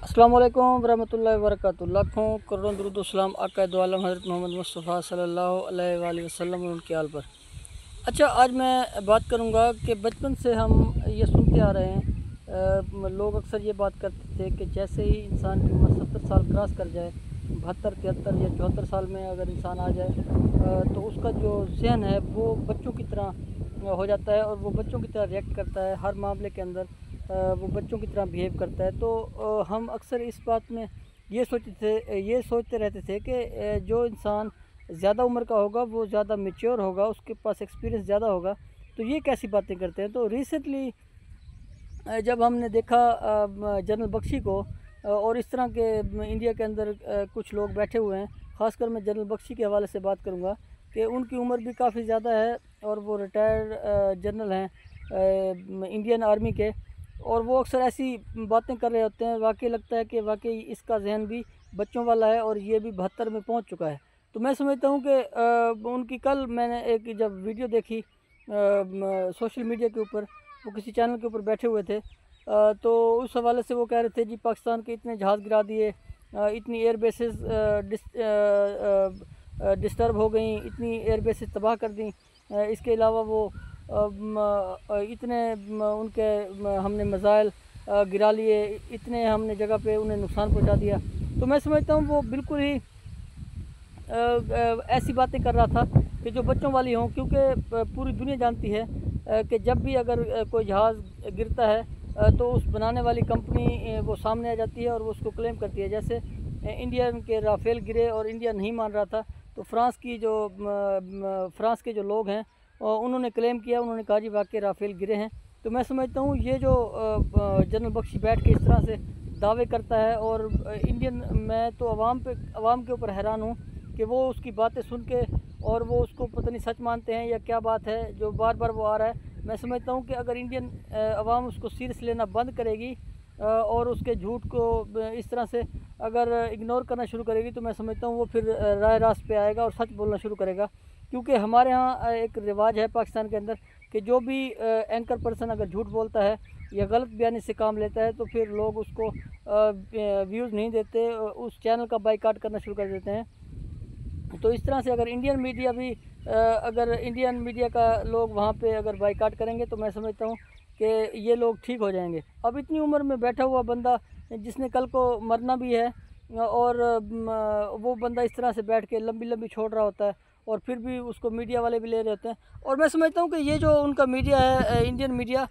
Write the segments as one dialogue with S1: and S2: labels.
S1: अस्सलाम वालेकुम वरहमतुल्लाहि वबरकातुहू। लाखों करोड़ों दुरूद व सलाम आका दो आलम हज़रत मोहम्मद मुस्तफ़ा सल्लल्लाहु अलैहि वसल्लम और उनके आल पर। अच्छा, आज मैं बात करूंगा कि बचपन से हम ये सुनते आ रहे हैं, लोग अक्सर ये बात करते थे कि जैसे ही इंसान की उम्र 70 साल क्रॉस कर जाए, 72, 73 या 74 साल में अगर इंसान आ जाए तो उसका जो ज़हन है वो बच्चों की तरह हो जाता है और वो बच्चों की तरह रिएक्ट करता है हर मामले के अंदर। वो बच्चों की तरह बिहेव करता है। तो हम अक्सर इस बात में ये सोचते रहते थे कि जो इंसान ज़्यादा उम्र का होगा वो ज़्यादा मैच्योर होगा, उसके पास एक्सपीरियंस ज़्यादा होगा। तो ये कैसी बातें करते हैं। तो रिसेंटली जब हमने देखा जनरल बख्शी को और इस तरह के इंडिया के अंदर कुछ लोग बैठे हुए हैं, ख़ासकर मैं जनरल बख्शी के हवाले से बात करूँगा कि उनकी उम्र भी काफ़ी ज़्यादा है और वो रिटायर्ड जनरल हैं इंडियन आर्मी के। और वो अक्सर ऐसी बातें कर रहे होते हैं, वाकई लगता है कि वाकई इसका जहन भी बच्चों वाला है और ये भी 72 में पहुंच चुका है। तो मैं समझता हूं कि उनकी कल मैंने एक जब वीडियो देखी सोशल मीडिया के ऊपर, वो किसी चैनल के ऊपर बैठे हुए थे, तो उस हवाले से वो कह रहे थे जी पाकिस्तान के इतने जहाज़ गिरा दिए, इतनी एयर बेसेस डिस्टर्ब हो गई, इतनी एयर बेसेस तबाह कर दी, इसके अलावा वो इतने उनके हमने मिसाइल गिरा लिए, इतने हमने जगह पे उन्हें नुकसान पहुंचा दिया। तो मैं समझता हूँ वो बिल्कुल ही ऐसी बातें कर रहा था कि जो बच्चों वाली हों, क्योंकि पूरी दुनिया जानती है कि जब भी अगर कोई जहाज़ गिरता है तो उस बनाने वाली कंपनी वो सामने आ जाती है और वो उसको क्लेम करती है। जैसे इंडिया के राफेल गिरे और इंडिया नहीं मान रहा था, तो फ्रांस फ्रांस के जो लोग हैं उन्होंने क्लेम किया, उन्होंने कहा जी वाकई राफेल गिरे हैं। तो मैं समझता हूँ ये जो जनरल बख्शी बैठ के इस तरह से दावे करता है और इंडियन, मैं तो अवाम के ऊपर हैरान हूँ कि वो उसकी बातें सुन के और वो उसको पता नहीं सच मानते हैं या क्या बात है जो बार बार वो आ रहा है। मैं समझता हूँ कि अगर इंडियन अवाम उसको सीरियस लेना बंद करेगी और उसके झूठ को इस तरह से अगर इग्नोर करना शुरू करेगी, तो मैं समझता हूँ वो फिर राह रास्त पे आएगा और सच बोलना शुरू करेगा। क्योंकि हमारे यहाँ एक रिवाज है पाकिस्तान के अंदर कि जो भी एंकर पर्सन अगर झूठ बोलता है या गलत बयानी से काम लेता है तो फिर लोग उसको व्यूज़ नहीं देते, उस चैनल का बाइकाट करना शुरू कर देते हैं। तो इस तरह से अगर इंडियन मीडिया का लोग वहाँ पे अगर बाइकाट करेंगे तो मैं समझता हूँ कि ये लोग ठीक हो जाएंगे। अब इतनी उम्र में बैठा हुआ बंदा जिसने कल को मरना भी है और वो बंदा इस तरह से बैठ के लंबी लंबी छोड़ रहा होता है और फिर भी उसको मीडिया वाले भी ले रहे होते हैं। और मैं समझता हूँ कि ये जो उनका मीडिया है इंडियन मीडिया,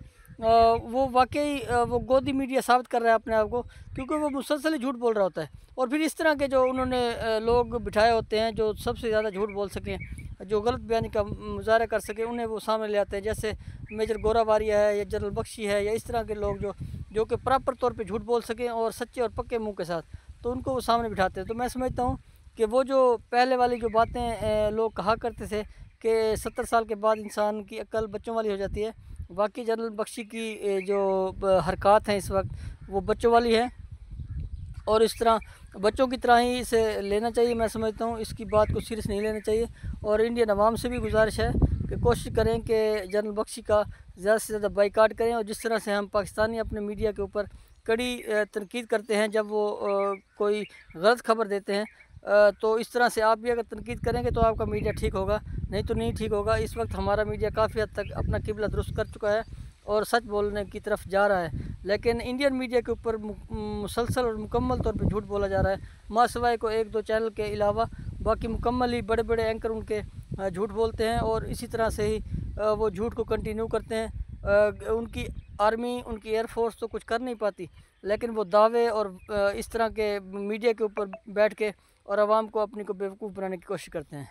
S1: वो वाकई वो गोदी मीडिया साबित कर रहा है अपने आप को, क्योंकि वो मुसलसल ही झूठ बोल रहा होता है। और फिर इस तरह के जो उन्होंने लोग बिठाए होते हैं जो सबसे ज़्यादा झूठ बोल सकें, जो गलत बयानी का मुजाहरा कर सके, उन्हें वो सामने ले आते हैं। जैसे मेजर गोरावारिया है या जनरल बख्शी है या इस तरह के लोग जो कि प्रॉपर तौर पे झूठ बोल सकें और सच्चे और पक्के मुंह के साथ, तो उनको वो सामने बिठाते हैं। तो मैं समझता हूँ कि वो जो पहले वाली जो बातें लोग कहा करते थे कि 70 साल के बाद इंसान की अक्ल बच्चों वाली हो जाती है, वाकई जनरल बख्शी की जो हरकत हैं इस वक्त वो बच्चों वाली है और इस तरह बच्चों की तरह ही इसे लेना चाहिए। मैं समझता हूँ इसकी बात को सीरियस नहीं लेना चाहिए और इंडियन अवाम से भी गुजारिश है कि कोशिश करें कि जनरल बख्शी का ज़्यादा से ज़्यादा बाइकाट करें। और जिस तरह से हम पाकिस्तानी अपने मीडिया के ऊपर कड़ी तनकीद करते हैं जब वो कोई गलत खबर देते हैं, तो इस तरह से आप भी अगर तनकीद करेंगे तो आपका मीडिया ठीक होगा, नहीं तो नहीं ठीक होगा। इस वक्त हमारा मीडिया काफ़ी हद तक अपना किबला दुरुस्त कर चुका है और सच बोलने की तरफ जा रहा है, लेकिन इंडियन मीडिया के ऊपर मुसलसल और मुकम्मल तौर पे झूठ बोला जा रहा है। माँ सिवाय को एक दो चैनल के अलावा बाकी मुकम्मल ही बड़े बड़े एंकर उनके झूठ बोलते हैं और इसी तरह से ही वो झूठ को कंटिन्यू करते हैं। उनकी आर्मी, उनकी एयरफोर्स तो कुछ कर नहीं पाती, लेकिन वो दावे और इस तरह के मीडिया के ऊपर बैठ के और आवाम को अपनी को बेवकूफ़ बनाने की कोशिश करते हैं।